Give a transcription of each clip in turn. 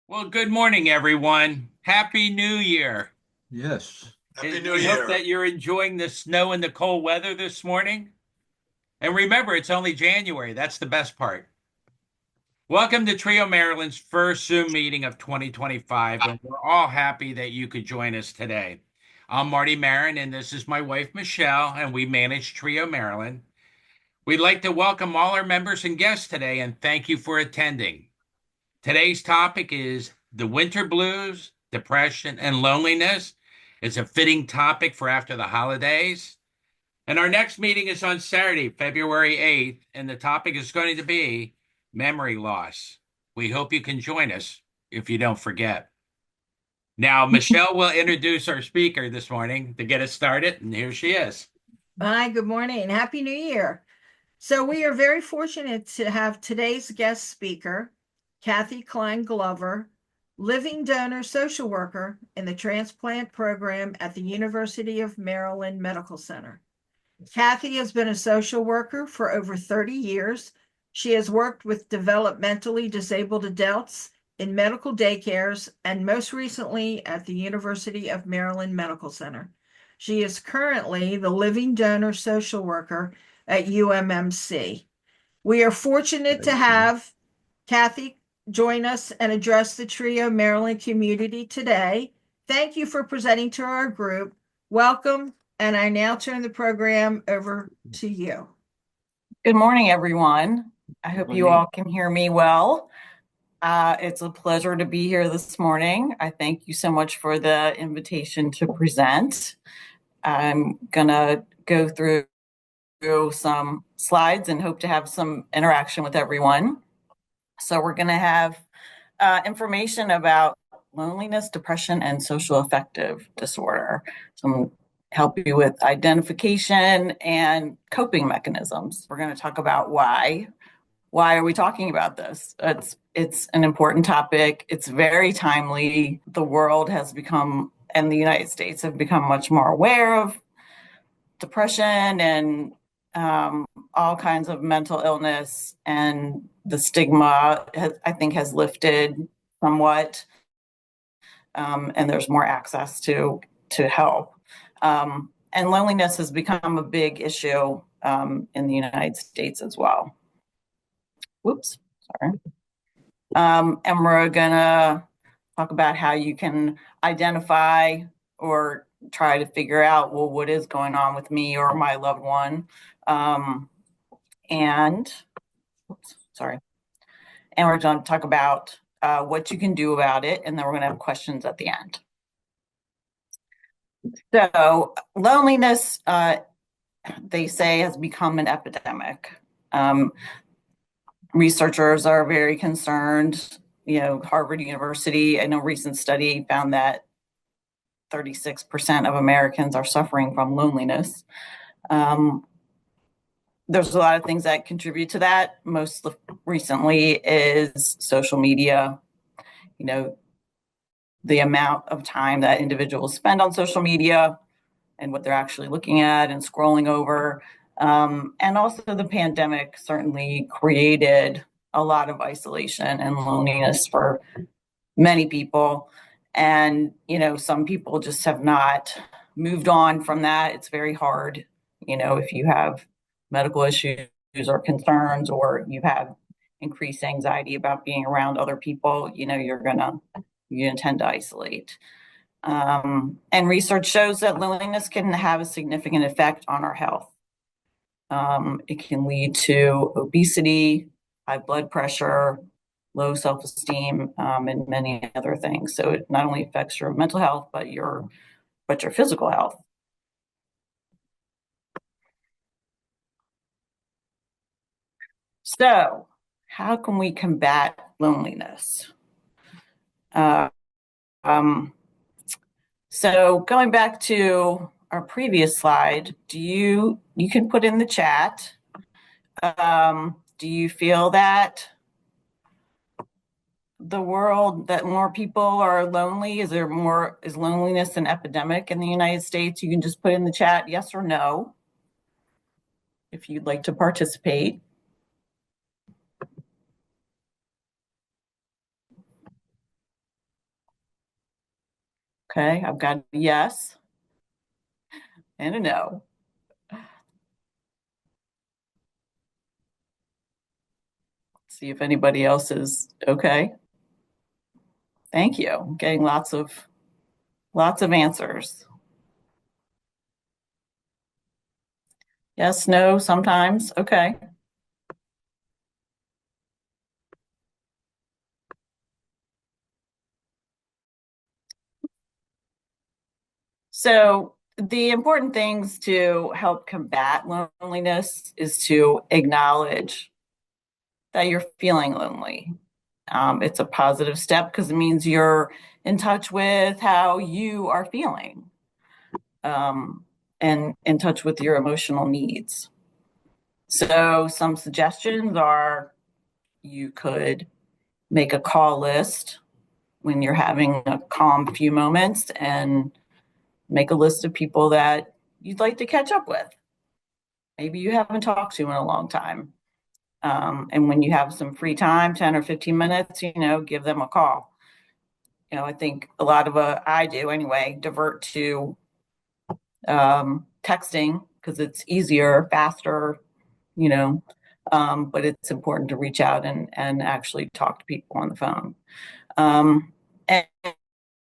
Well, good morning, everyone. Happy New Year. Yes. Happy New We hope Year. that you're enjoying the snow and the cold weather this morning. And remember, it's only January. That's the best part. Welcome to Trio Maryland's first Zoom meeting of 2025, and we're all happy that you could join us today. I'm Marty Marin, and this is my wife, Michelle, and we manage Trio Maryland. We'd like to welcome all our members and guests today, and thank you for attending. Today's topic is the winter blues, depression, and loneliness. It's a fitting topic for after the holidays. And our next meeting is on Saturday, February 8th, and the topic is going to be memory loss. We hope you can join us if you don't forget. Now, Michelle will introduce our speaker this morning to get us started, and here she is. Hi, good morning. Happy New Year. So we are very fortunate to have today's guest speaker, Cathy Klein-Glover, living donor social worker in the transplant program at the University of Maryland Medical Center. Cathy has been a social worker for over 30 years. She has worked with developmentally disabled adults in medical daycares and most recently at the University of Maryland Medical Center. She is currently the living donor social worker at UMMC. We are fortunate to have Cathy join us and address the Trio Maryland community today. Thank you for presenting to our group. Welcome, and I now turn the program over to you. Good morning, everyone. I hope you all can hear me well. It's a pleasure to be here this morning. I thank you so much for the invitation to present. I'm going to go through some slides and hope to have some interaction with everyone. So we're going to have information about loneliness, depression, and social affective disorder. Some help you with identification and coping mechanisms. We're going to talk about why. Why are we talking about this? It's an important topic. It's very timely. The world has become, and the United States have become much more aware of depression and all kinds of mental illness, and the stigma I think has lifted somewhat, and there's more access to help. And loneliness has become a big issue in the United States as well. Whoops, sorry. And we're gonna talk about how you can identify or try to figure out, well, what is going on with me or my loved one. And we're going to talk about what you can do about it, and then we're going to have questions at the end. So loneliness, they say, has become an epidemic. Researchers are very concerned. Harvard University, I know, recent study found that 36% of Americans are suffering from loneliness. There's a lot of things that contribute to that. Most recently is social media. The amount of time that individuals spend on social media and what they're actually looking at and scrolling over. And also the pandemic certainly created a lot of isolation and loneliness for many people. And, some people just have not moved on from that. It's very hard, if you have medical issues or concerns, or you have increased anxiety about being around other people, you're going to tend to isolate. And research shows that loneliness can have a significant effect on our health. It can lead to obesity, high blood pressure, low self-esteem, and many other things. So it not only affects your mental health, but your physical health. So how can we combat loneliness? So going back to our previous slide, you can put in the chat. Do you feel that the world, that more people are lonely? Is loneliness an epidemic in the United States? You can just put in the chat yes or no if you'd like to participate. Okay, I've got a yes and a no. See if anybody else is okay. Thank you. I'm getting lots of answers. Yes, no, sometimes. Okay. So the important things to help combat loneliness is to acknowledge that you're feeling lonely. It's a positive step because it means you're in touch with how you are feeling, and in touch with your emotional needs. So some suggestions are you could make a call list when you're having a calm few moments and make a list of people that you'd like to catch up with. Maybe you haven't talked to in a long time. And when you have some free time, 10 or 15 minutes, give them a call. I think a lot of I do anyway, divert to texting because it's easier, faster, but it's important to reach out and actually talk to people on the phone.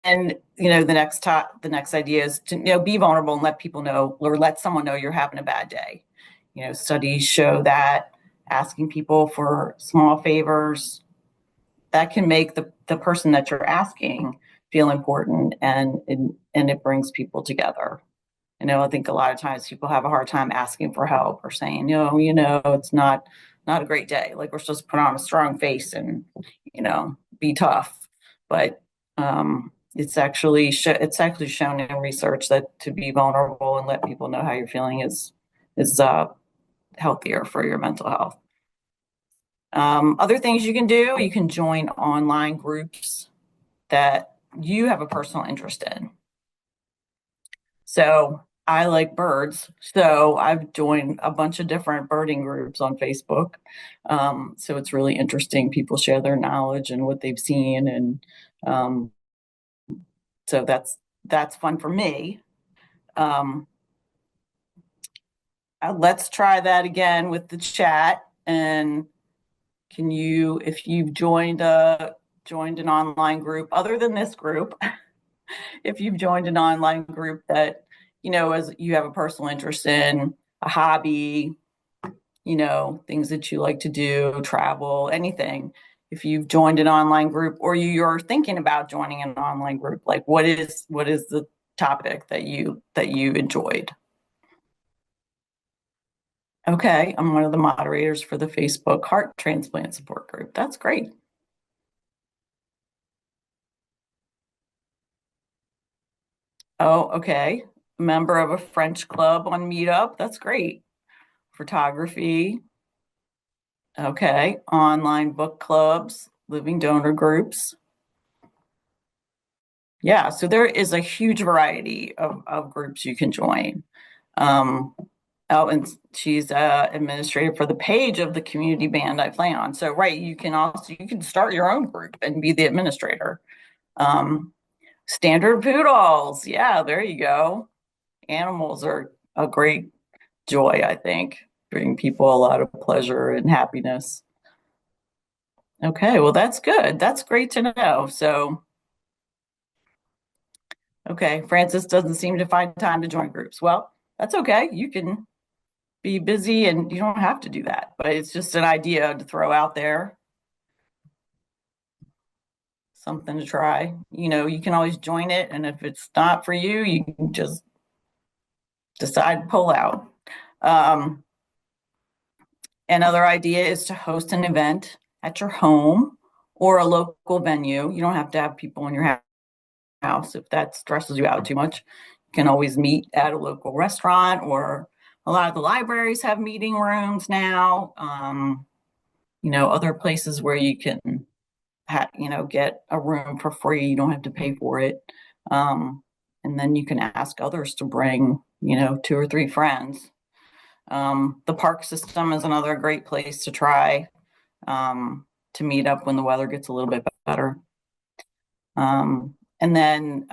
And the next idea is to be vulnerable and let people know, or let someone know you're having a bad day. Studies show that asking people for small favors that can make the person that you're asking feel important, and it brings people together. I think a lot of times people have a hard time asking for help or saying, it's not a great day. Like, we're supposed to put on a strong face and, be tough. But it's actually shown in research that to be vulnerable and let people know how you're feeling is healthier for your mental health. Other things you can do, you can join online groups that you have a personal interest in. So I like birds, so I've joined a bunch of different birding groups on Facebook. So it's really interesting. People share their knowledge and what they've seen, and so that's fun for me. Let's try that again with the chat. And can you, if you've joined an online group other than this group, if you've joined an online group that, as you have a personal interest in, a hobby, things that you like to do, travel, anything. If you've joined an online group or you're thinking about joining an online group, like what is the topic that you enjoyed? Okay, I'm one of the moderators for the Facebook Heart Transplant Support Group. That's great. Oh, okay. Member of a French club on Meetup. That's great. Photography. Okay. Online book clubs, living donor groups. Yeah, so there is a huge variety of groups you can join. And she's administrator for the page of the community band I play on. So, right, you can start your own group and be the administrator. Standard poodles. Yeah, there you go. Animals are a great joy, I think, bring people a lot of pleasure and happiness. Okay, well, that's good. That's great to know. So, okay, Francis doesn't seem to find time to join groups. Well, that's okay. You can be busy and you don't have to do that, but it's just an idea to throw out there. Something to try. You can always join it, and if it's not for you, you can just decide to pull out. Another idea is to host an event at your home or a local venue. You don't have to have people in your house if that stresses you out too much. You can always meet at a local restaurant, or a lot of the libraries have meeting rooms now. Other places where you can get a room for free. You don't have to pay for it. And then you can ask others to bring, 2 or 3 friends. The park system is another great place to try to meet up when the weather gets a little bit better. And And then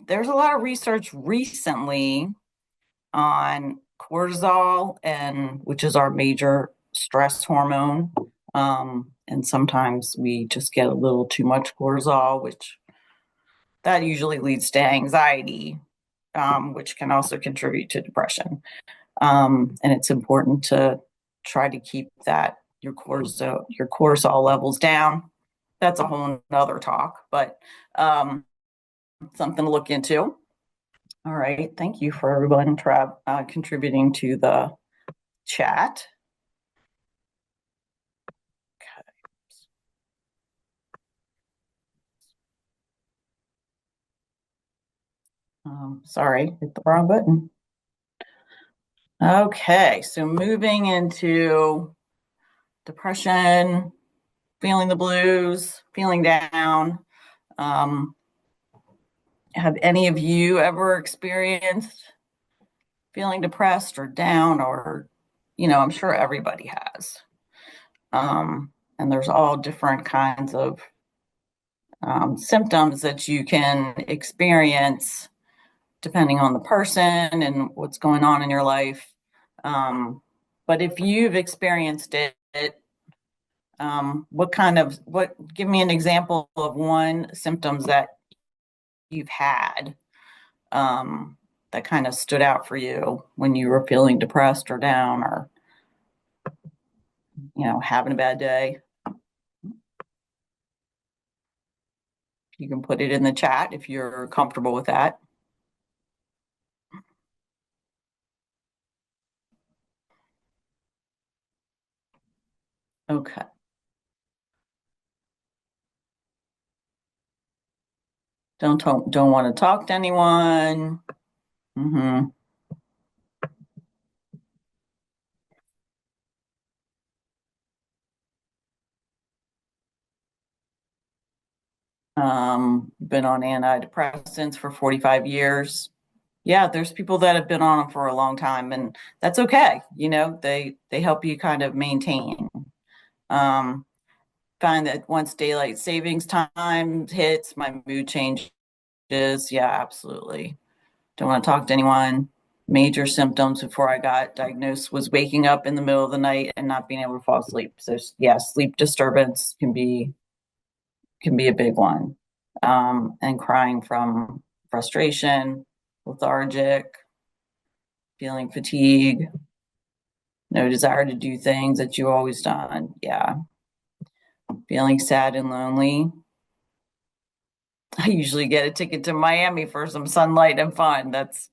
there's a lot of research recently on cortisol, which is our major stress hormone. And sometimes we just get a little too much cortisol, which that usually leads to anxiety, which can also contribute to depression. And it's important to try to keep your cortisol levels down. That's a whole nother talk, but something to look into. All right. Thank you for everyone contributing to the chat. Sorry, hit the wrong button. Okay, so moving into depression, feeling the blues, feeling down. Have any of you ever experienced feeling depressed or down, or, I'm sure everybody has. And there's all different kinds of symptoms that you can experience depending on the person and what's going on in your life. But if you've experienced it, give me an example of one symptoms that you've had that kind of stood out for you when you were feeling depressed or down or, having a bad day. You can put it in the chat if you're comfortable with that. Okay. Don't want to talk to anyone. Mm-hmm. Been on antidepressants for 45 years. Yeah, there's people that have been on them for a long time, and that's okay. They help you kind of maintain. Find that once daylight savings time hits, my mood changes. Yeah, absolutely. Don't want to talk to anyone. Major symptoms before I got diagnosed was waking up in the middle of the night and not being able to fall asleep. So yeah, sleep disturbance can be a big one. And crying from frustration, lethargic, feeling fatigue, no desire to do things that you always done. Yeah. Feeling sad and lonely. I usually get a ticket to Miami for some sunlight and fun. That's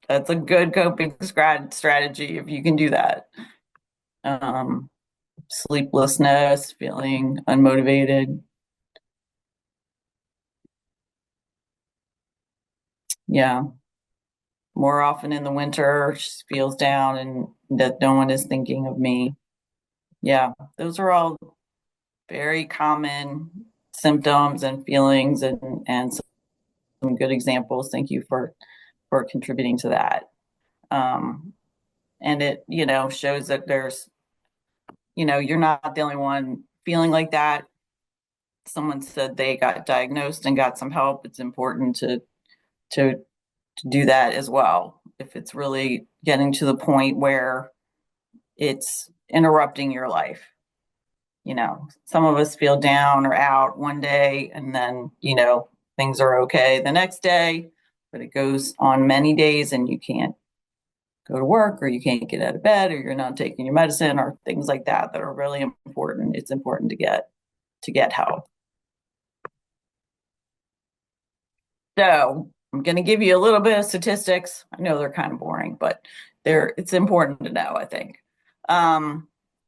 a good coping strategy if you can do that. Sleeplessness, feeling unmotivated. Yeah. More often in the winter, just feels down and that no one is thinking of me. Yeah, those are all very common symptoms and feelings and some good examples. Thank you for contributing to that. And it, shows that there's, you're not the only one feeling like that. Someone said they got diagnosed and got some help. It's important to do that as well. If it's really getting to the point where it's interrupting your life. Some of us feel down or out one day and then, things are okay the next day, but it goes on many days and you can't go to work or you can't get out of bed or you're not taking your medicine or things like that are really important. It's important to get help. So I'm going to give you a little bit of statistics. I know they're kind of boring, but it's important to know, I think.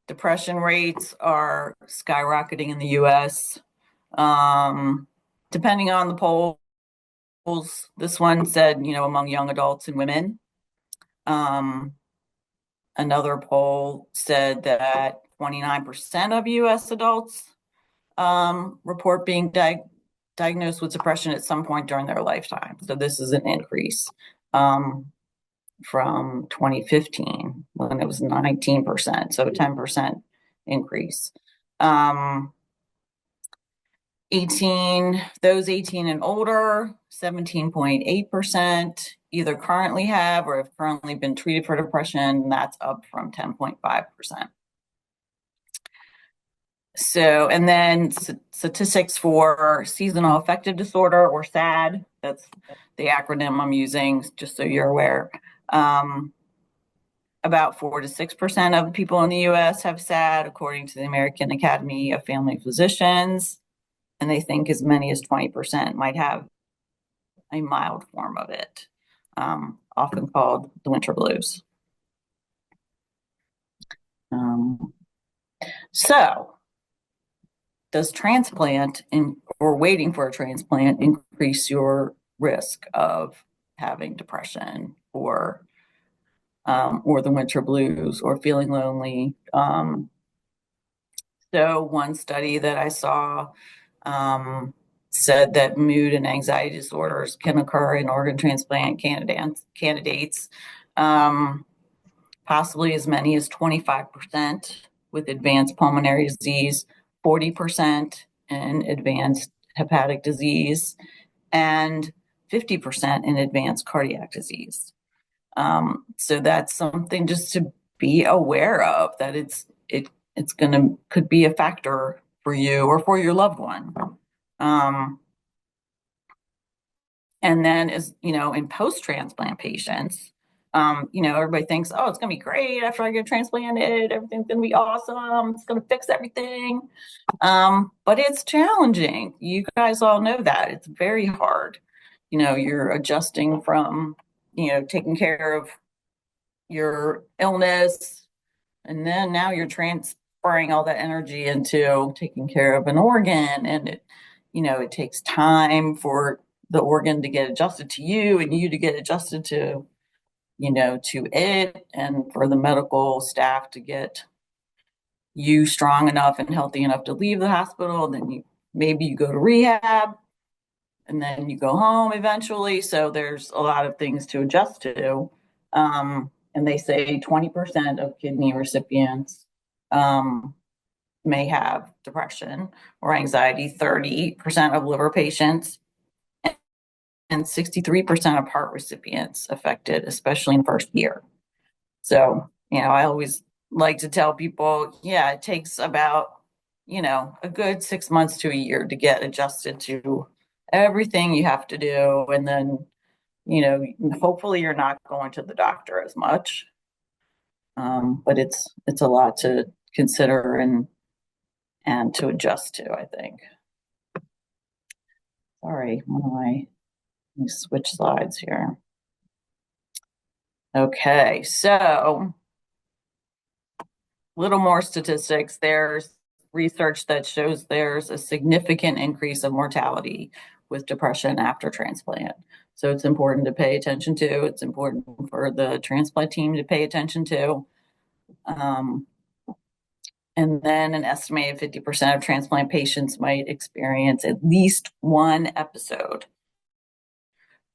Depression rates are skyrocketing in the U.S. Depending on the polls, this one said, among young adults and women. Another poll said that 29% of U.S. adults report being diagnosed with depression at some point during their lifetime. So this is an increase from 2015 when it was 19%, so a 10% increase. those 18 and older, 17.8% either currently have or have currently been treated for depression. That's up from 10.5%. So, and then statistics for seasonal affective disorder, or SAD, that's the acronym I'm using, just so you're aware. About 4 to 6% of the people in the US have SAD, according to the American Academy of Family Physicians. And they think as many as 20% might have a mild form of it, often called the winter blues. So, does transplant or waiting for a transplant increase your risk of having depression or the winter blues or feeling lonely? So one study that I saw said that mood and anxiety disorders can occur in organ transplant candidates, possibly as many as 25% with advanced pulmonary disease, 40% in advanced hepatic disease, and 50% in advanced cardiac disease. So that's something just to be aware of, that could be a factor for you or for your loved one. And then, as you know, in post-transplant patients, everybody thinks, oh, it's going to be great after I get transplanted. Everything's going to be awesome. It's going to fix everything. But it's challenging. You guys all know that. It's very hard. You're adjusting from, taking care of your illness, and then now you're transferring all that energy into taking care of an organ. And it takes time for the organ to get adjusted to you and you to get adjusted to it, and for the medical staff to get you strong enough and healthy enough to leave the hospital. Then maybe you go to rehab and then you go home eventually. So there's a lot of things to adjust to. And they say 20% of kidney recipients may have depression or anxiety, 30% of liver patients, and 63% of heart recipients affected, especially in the first year. So, I always like to tell people, it takes about, a good 6 months to a year to get adjusted to everything you have to do. And then, hopefully you're not going to the doctor as much. But it's a lot to consider and to adjust to, I think. Sorry, let me switch slides here. Okay, so a little more statistics. There's research that shows there's a significant increase of mortality with depression after transplant. So it's important to pay attention to. It's important for the transplant team to pay attention to. And then an estimated 50% of transplant patients might experience at least one episode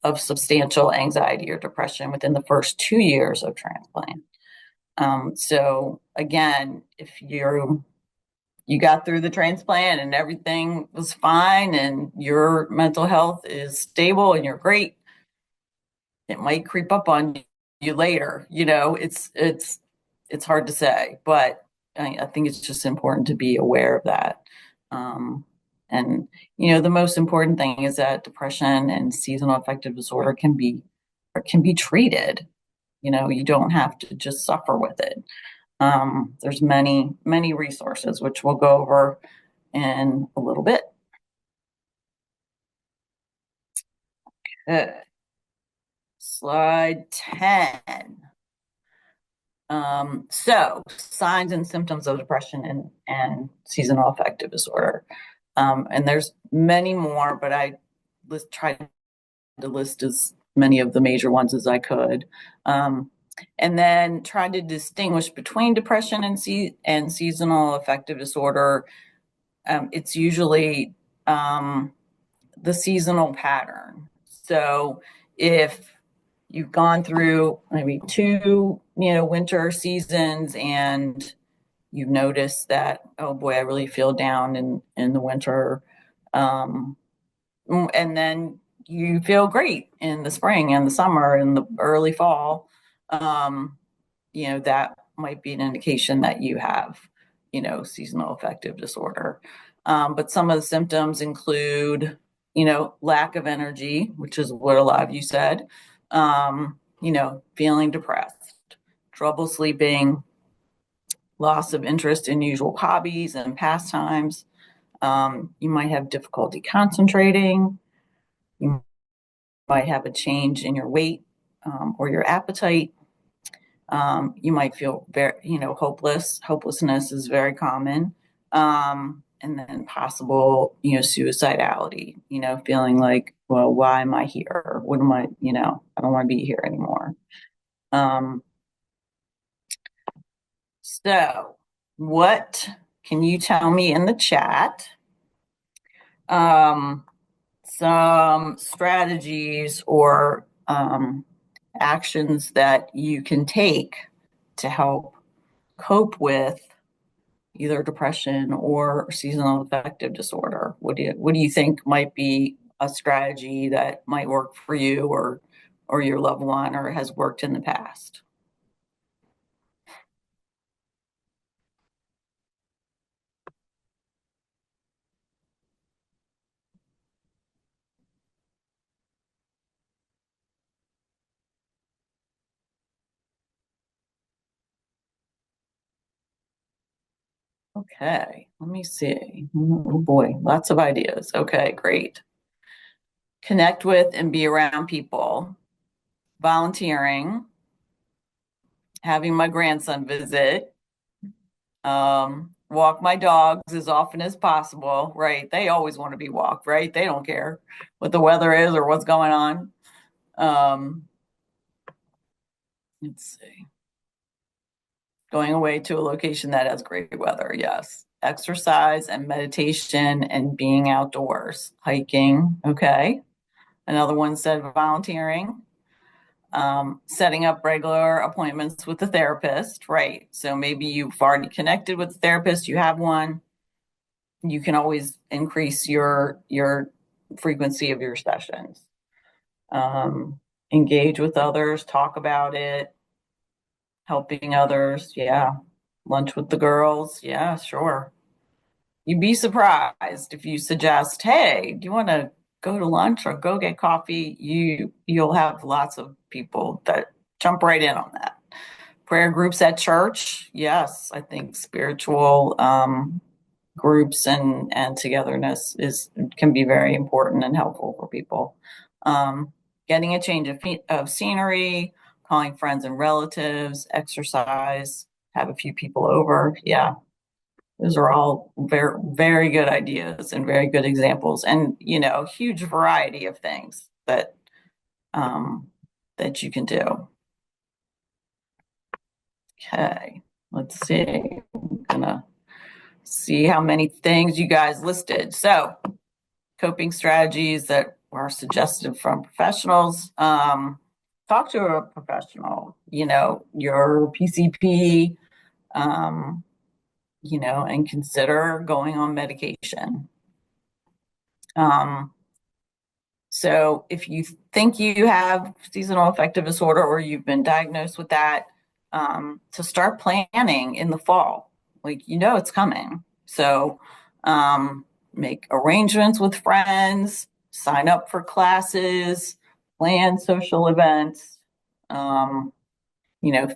of substantial anxiety or depression within the first 2 years of transplant. So again, if you got through the transplant and everything was fine and your mental health is stable and you're great, it might creep up on you later. It's hard to say, but I think it's just important to be aware of that. And the most important thing is that depression and seasonal affective disorder can be treated. You don't have to just suffer with it. There's many, many resources, which we'll go over in a little bit. Okay. Slide 10. So signs and symptoms of depression and seasonal affective disorder. And there's many more, but I tried to list as many of the major ones as I could. And then trying to distinguish between depression and seasonal affective disorder. It's usually the seasonal pattern. So if you've gone through maybe 2, winter seasons and you've noticed that, oh boy, I really feel down in the winter, Um, and then you feel great in the spring and the summer and the early fall. That might be an indication that you have, seasonal affective disorder. But some of the symptoms include, lack of energy, which is what a lot of you said, feeling depressed, trouble sleeping, loss of interest in usual hobbies and pastimes. You might have difficulty concentrating. You might have a change in your weight or your appetite. You might feel very, hopeless. Hopelessness is very common. And then possible, suicidality, feeling like, well, why am I here? What am I, I don't want to be here anymore. So what can you tell me in the chat? Some strategies or actions that you can take to help cope with either depression or seasonal affective disorder. What do you think might be a strategy that might work for you or your loved one or has worked in the past? Okay, let me see. Oh boy, lots of ideas. Okay, great. Connect with and be around people, volunteering, having my grandson visit, walk my dogs as often as possible, right? They always want to be walked, right? They don't care what the weather is or what's going on. Let's see. Going away to a location that has great weather, yes. Exercise and meditation and being outdoors, hiking, okay. Another one said volunteering. Setting up regular appointments with the therapist, right? So maybe you've already connected with the therapist, you have one. You can always increase your frequency of your sessions. Engage with others, talk about it, helping others, yeah. Lunch with the girls, yeah, sure. You'd be surprised if you suggest, hey, do you want to go to lunch or go get coffee? You'll have lots of people that jump right in on that. Prayer groups at church, yes, I think spiritual groups and togetherness can be very important and helpful for people. Getting a change of scenery, calling friends and relatives, exercise, have a few people over, yeah. Those are all very, very good ideas and very good examples, and huge variety of things that that you can do. Okay, let's see. I'm gonna see how many things you guys listed. So, coping strategies that are suggested from professionals. Talk to a professional. Your PCP. And consider going on medication. So if you think you have seasonal affective disorder or you've been diagnosed with that, to start planning in the fall, like, it's coming. So make arrangements with friends, sign up for classes, plan social events,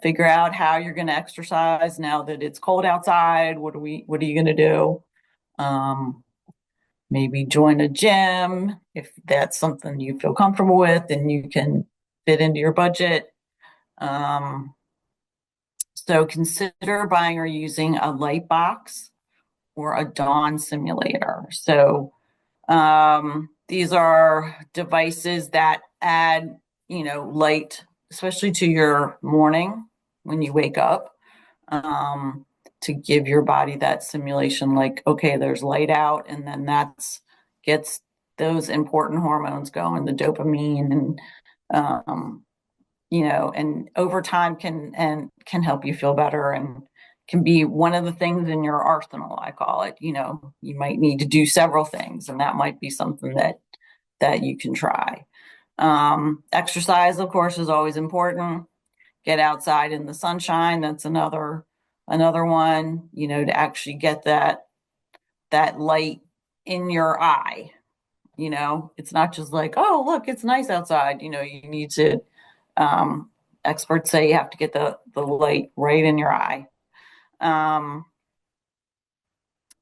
figure out how you're going to exercise now that it's cold outside. What are you going to do? Maybe join a gym if that's something you feel comfortable with and you can fit into your budget. So consider buying or using a light box or a dawn simulator. So these are devices that add, light, especially to your morning when you wake up, to give your body that simulation, like, okay, there's light out, and then that's gets those important hormones going, the dopamine, and and over time can help you feel better and can be one of the things in your arsenal, I call it. You might need to do several things, and that might be something that you can try. Exercise, of course, is always important. Get outside in the sunshine. That's another one, to actually get that light in your eye. It's not just like, oh, look, it's nice outside. You need to, experts say you have to get the light right in your eye.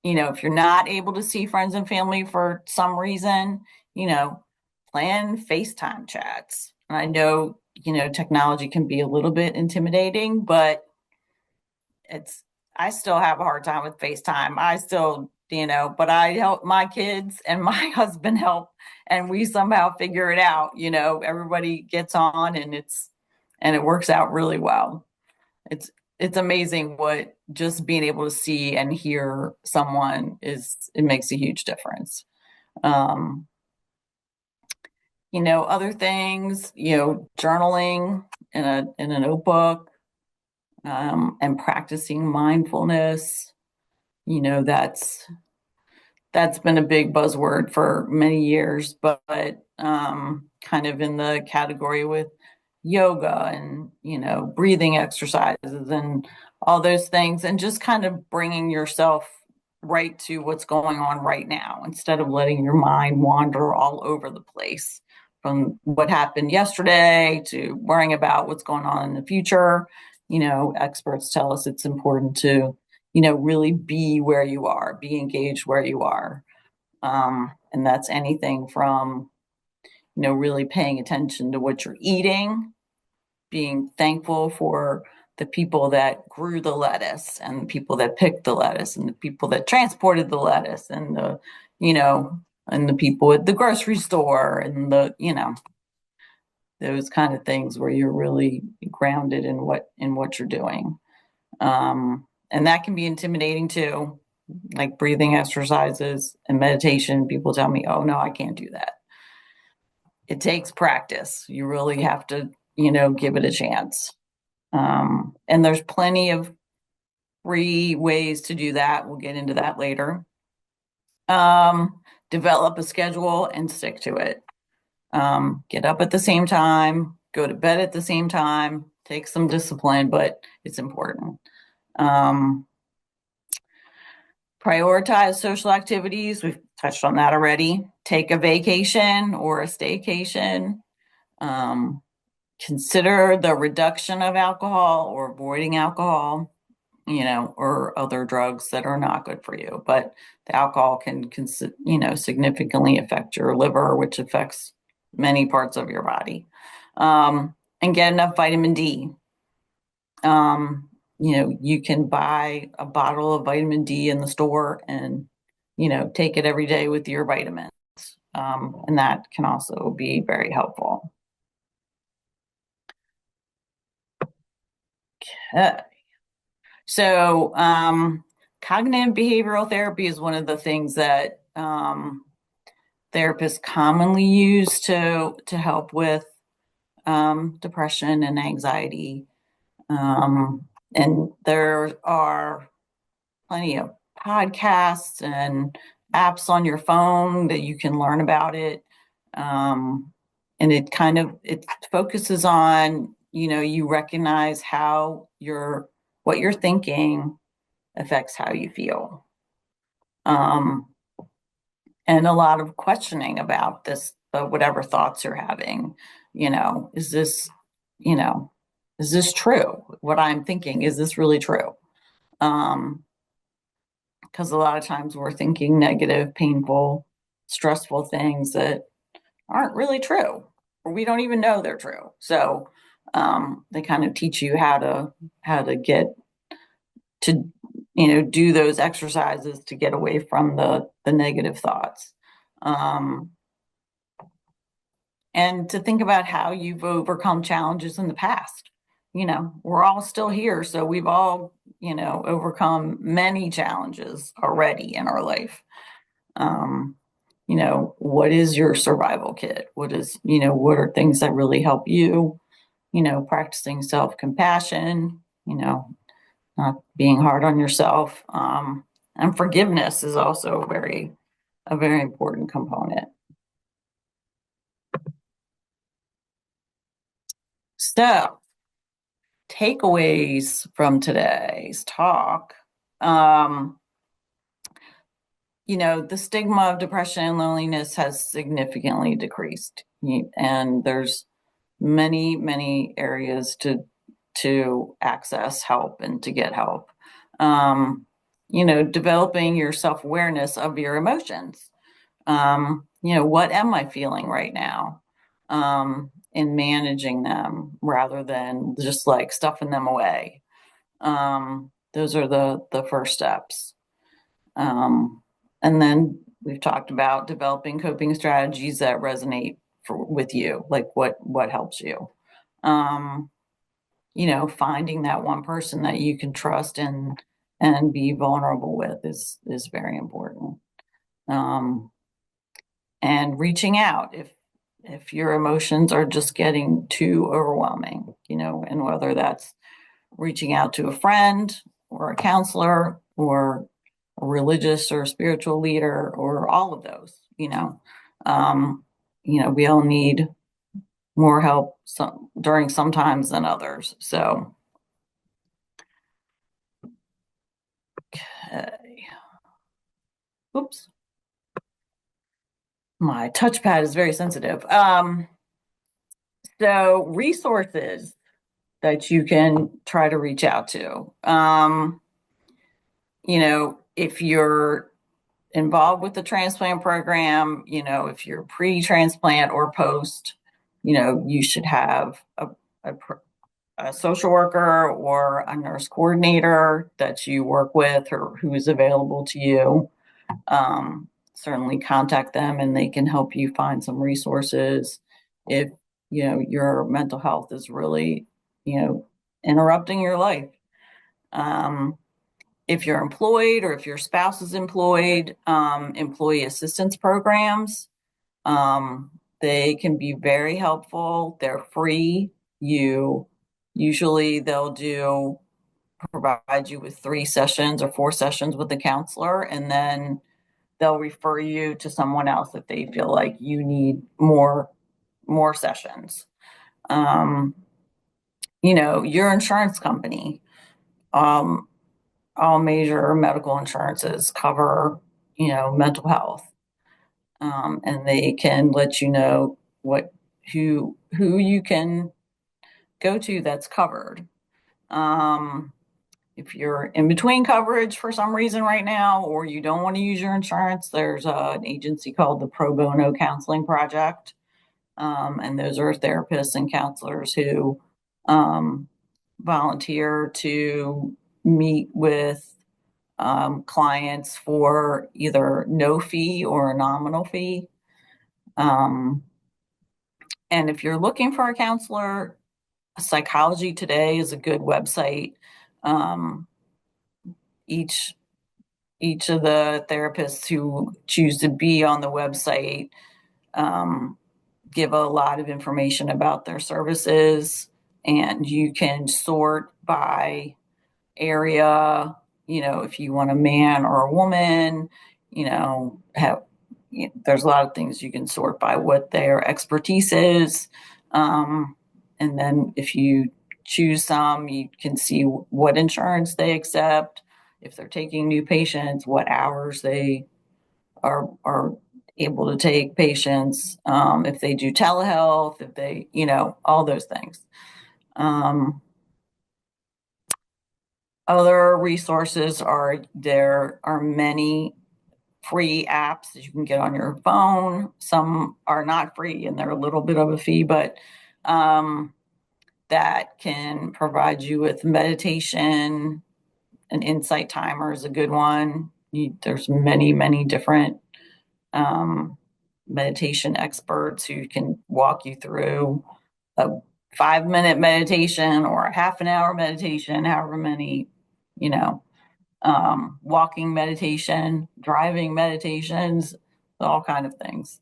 If you're not able to see friends and family for some reason, plan FaceTime chats. And I know, technology can be a little bit intimidating, but I still have a hard time with FaceTime. I still, but I help my kids and my husband help, and we somehow figure it out. Everybody gets on, and it works out really well. It's amazing what just being able to see and hear someone it makes a huge difference. Other things, journaling in a notebook, and practicing mindfulness. That's been a big buzzword for many years, but kind of in the category with yoga and, breathing exercises and all those things, and just kind of bringing yourself right to what's going on right now instead of letting your mind wander all over the place from what happened yesterday to worrying about what's going on in the future. Experts tell us it's important to, really be where you are, be engaged where you are. And that's anything from, really paying attention to what you're eating, being thankful for the people that grew the lettuce and the people that picked the lettuce and the people that transported the lettuce and and the people at the grocery store and those kind of things where you're really grounded in what you're doing. And that can be intimidating too, like breathing exercises and meditation. People tell me, oh no, I can't do that. It takes practice. You really have to, give it a chance. And there's plenty of free ways to do that. We'll get into that later. Develop a schedule and stick to it. Get up at the same time, go to bed at the same time, take some discipline, but it's important. Prioritize social activities. We've touched on that already. Take a vacation or a staycation. Consider the reduction of alcohol or avoiding alcohol, or other drugs that are not good for you. But the alcohol can significantly affect your liver, which affects many parts of your body. And get enough vitamin D. You can buy a bottle of vitamin D in the store and, take it every day with your vitamins. And that can also be very helpful. Okay. So, cognitive behavioral therapy is one of the things that therapists commonly use to help with depression and anxiety. And there are plenty of podcasts and apps on your phone that you can learn about it. And it focuses on, you recognize how what you're thinking affects how you feel. And a lot of questioning about this, whatever thoughts you're having, is this true? What I'm thinking, is this really true? Because a lot of times we're thinking negative, painful, stressful things that aren't really true, or we don't even know they're true. So they kind of teach you how to get to, do those exercises to get away from the negative thoughts. And to think about how you've overcome challenges in the past. We're all still here, so we've all, overcome many challenges already in our life. What is your survival kit? What are things that really help you? Practicing self-compassion, not being hard on yourself. And forgiveness is also a very important component. So, takeaways from today's talk. The stigma of depression and loneliness has significantly decreased, and there's many areas to access help and to get help. Developing your self-awareness of your emotions. What am I feeling right now? And managing them rather than just like stuffing them away. Those are the first steps. And then we've talked about developing coping strategies that resonate with you, like what helps you. Finding that one person that you can trust and be vulnerable with is very important. And reaching out if your emotions are just getting too overwhelming, and whether that's reaching out to a friend or a counselor or a religious or spiritual leader or all of those, we all need more help during some times than others. So, okay. Oops. My touchpad is very sensitive. So resources that you can try to reach out to. If you're involved with the transplant program, if you're pre-transplant or post, you should have a social worker or a nurse coordinator that you work with or who is available to you. Certainly contact them and they can help you find some resources if your mental health is really interrupting your life. If you're employed or if your spouse is employed, employee assistance programs, they can be very helpful. They're free. Usually they'll provide you with 3 sessions or 4 sessions with the counselor, and then they'll refer you to someone else if they feel like you need more sessions. Your insurance company, all major medical insurances cover, mental health, and they can let you know who you can go to that's covered. If you're in between coverage for some reason right now, or you don't want to use your insurance, there's an agency called the Pro Bono Counseling Project. And those are therapists and counselors who volunteer to meet with clients for either no fee or a nominal fee. And if you're looking for a counselor, Psychology Today is a good website. Each of the therapists who choose to be on the website give a lot of information about their services, and you can sort by area, if you want a man or a woman, there's a lot of things you can sort by what their expertise is. And then if you choose some, you can see what insurance they accept, if they're taking new patients, what hours they are able to take patients, if they do telehealth, if they, all those things. Other resources there are many free apps that you can get on your phone. Some are not free and they're a little bit of a fee, but that can provide you with meditation. An insight timer is a good one. There's many different meditation experts who can walk you through a 5-minute meditation or a half an hour meditation, however many, walking meditation, driving meditations, all kind of things.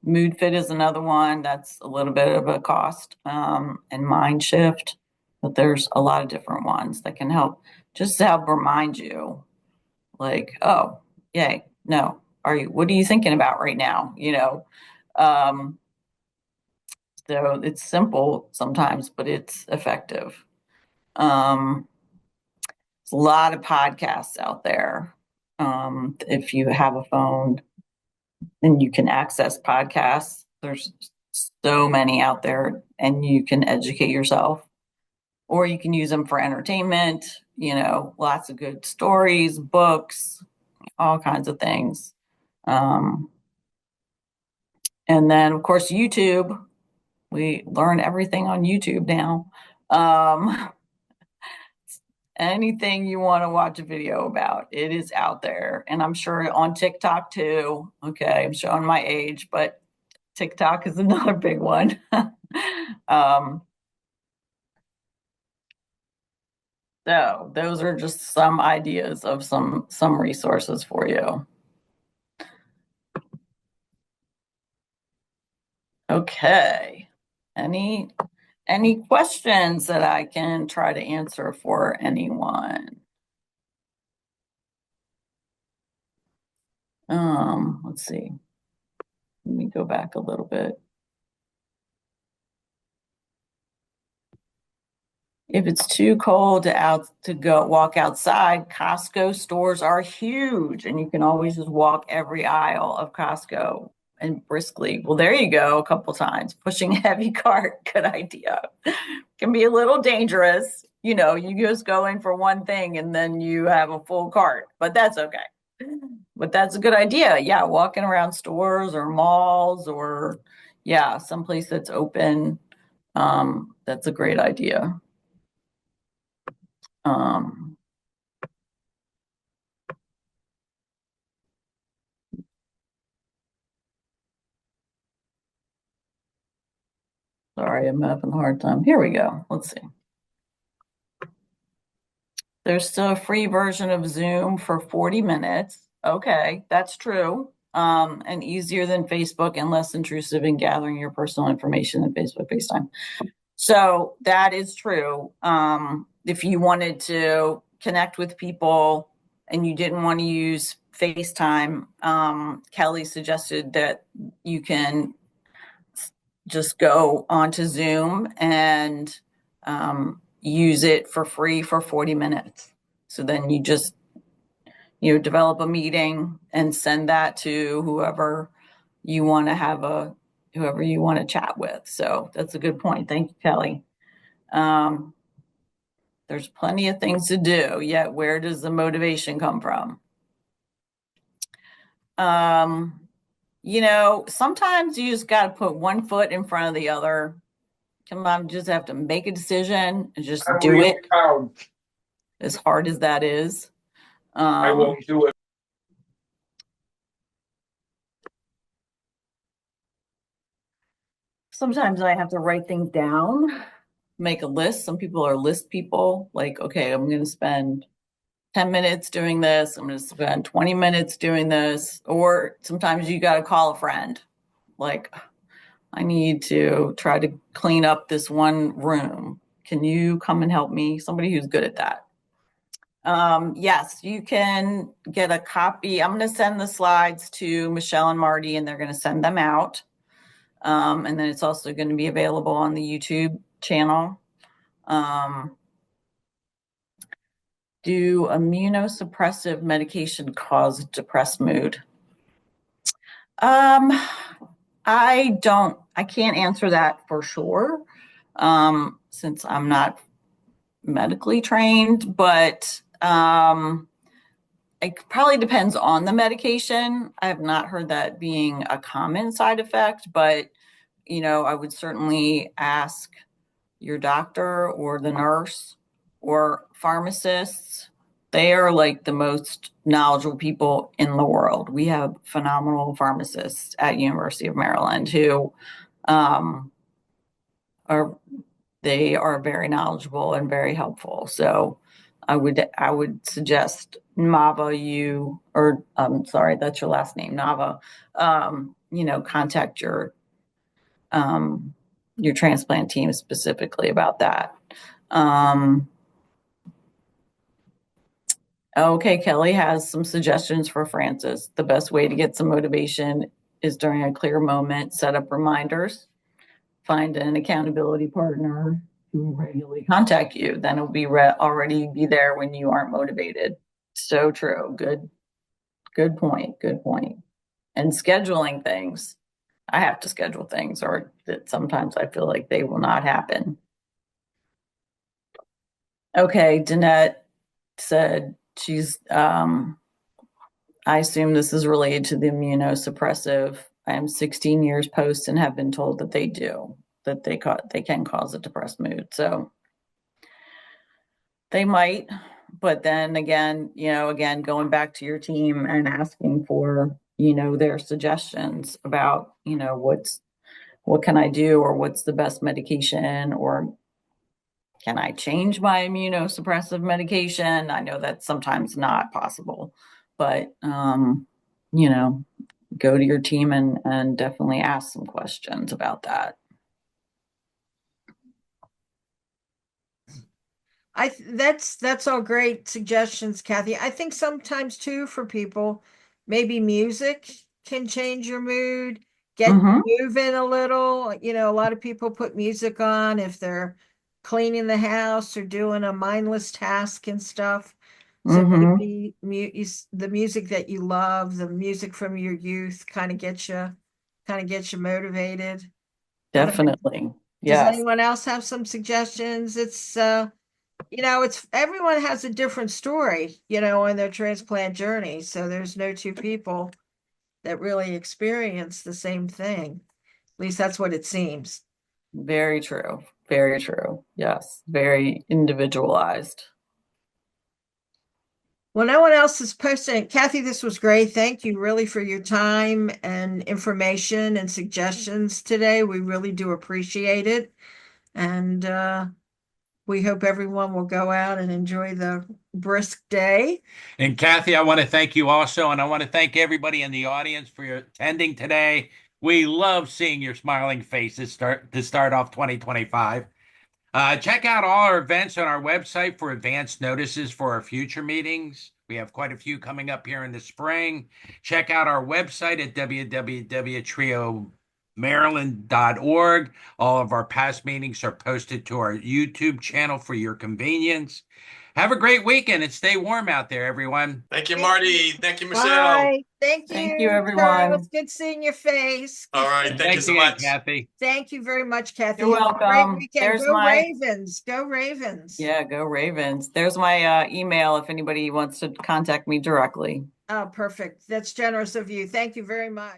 Mood Fit is another one that's a little bit of a cost, and Mind Shift, but there's a lot of different ones that can help just to help remind you, like, oh, yay, no, what are you thinking about right now? Um, so it's simple sometimes, but it's effective. There's a lot of podcasts out there. If you have a phone and you can access podcasts, there's so many out there, and you can educate yourself, or you can use them for entertainment, lots of good stories, books, all kinds of things. And then, of course, YouTube. We learn everything on YouTube now. Anything you want to watch a video about, it is out there. And I'm sure on TikTok too. Okay, I'm showing my age, but TikTok is another big one. So those are just some ideas of some resources for you. Okay. Any questions that I can try to answer for anyone? Let's see. Let me go back a little bit. If it's too cold to go walk outside, Costco stores are huge, and you can always just walk every aisle of Costco and briskly. Well, there you go, a couple times. Pushing a heavy cart, good idea. Can be a little dangerous. You just go in for one thing and then you have a full cart, but that's okay. But that's a good idea. Yeah, walking around stores or malls or someplace that's open. That's a great idea. Sorry, I'm having a hard time. Here we go. Let's see. There's still a free version of Zoom for 40 minutes. Okay, that's true. And easier than Facebook and less intrusive in gathering your personal information than Facebook FaceTime. So that is true. If you wanted to connect with people and you didn't want to use FaceTime, Kelly suggested that you can just go onto Zoom and use it for free for 40 minutes. So then you just, develop a meeting and send that to whoever you want to chat with. So that's a good point. Thank you, Kelly. There's plenty of things to do, yet where does the motivation come from? Sometimes you just got to put one foot in front of the other. Come on, just have to make a decision and just do it. As hard as that is. I won't do it. Sometimes I have to write things down, make a list. Some people are list people, like, okay, I'm going to spend 10 minutes doing this. I'm going to spend 20 minutes doing this. Or sometimes you got to call a friend. Like, I need to try to clean up this one room. Can you come and help me? Somebody who's good at that. Yes, you can get a copy. I'm going to send the slides to Michelle and Marty, and they're going to send them out. And then it's also going to be available on the YouTube channel. Do immunosuppressive medication cause depressed mood? I can't answer that for sure, since I'm not medically trained, but it probably depends on the medication. I have not heard that being a common side effect, but I would certainly ask your doctor or the nurse or pharmacists. They are like the most knowledgeable people in the world. We have phenomenal pharmacists at University of Maryland who are very knowledgeable and very helpful. So I would suggest Nava, that's your last name, Nava. Contact your transplant team specifically about that. Okay, Kelly has some suggestions for Francis. The best way to get some motivation is during a clear moment, set up reminders, find an accountability partner who will regularly contact you. Then it'll be already be there when you aren't motivated. So true. Good point. Good point. And scheduling things. I have to schedule things, or that sometimes I feel like they will not happen. Okay, Danette said she's I assume this is related to the immunosuppressive. I am 16 years post and have been told that they can cause a depressed mood. So they might, but then again, going back to your team and asking for, their suggestions about, what can I do, or what's the best medication, or can I change my immunosuppressive medication? I know that's sometimes not possible, but go to your team and definitely ask some questions about that. That's all great suggestions, Kathy. I think sometimes too for people, maybe music can change your mood, get Mhm. you moving a little. A lot of people put music on if they're cleaning the house or doing a mindless task and stuff. So Mhm. maybe the music that you love, the music from your youth, kind of gets you motivated. Definitely. Does Yes. anyone else have some suggestions? It's everyone has a different story, in their transplant journey. So there's no two people that really experience the same thing. At least that's what it seems. Very true. Very true. Yes. Very individualized. Well, no one else is posting. Kathy, this was great. Thank you really for your time and information and suggestions today. We really do appreciate it. And we hope everyone will go out and enjoy the brisk day. And Kathy, I want to thank you also, and I want to thank everybody in the audience for your attending today. We love seeing your smiling faces to start off 2025. Check out all our events on our website for advance notices for our future meetings. We have quite a few coming up here in the spring. Check out our website at www.triomaryland.org. All of our past meetings are posted to our YouTube channel for your convenience. Have a great weekend and stay warm out there, everyone. Thank you, Marty. Thank you, Michelle. Bye. Thank Thank you, you, everyone. It's good seeing your face. All right. Thank you Thanks so again, much. Kathy. Thank you very much, Kathy. You're Have a great welcome. weekend. There's Go my Ravens. Go Ravens. Yeah, go Ravens. There's my email if anybody wants to contact me directly. Oh, perfect. That's generous of you. Thank you very much.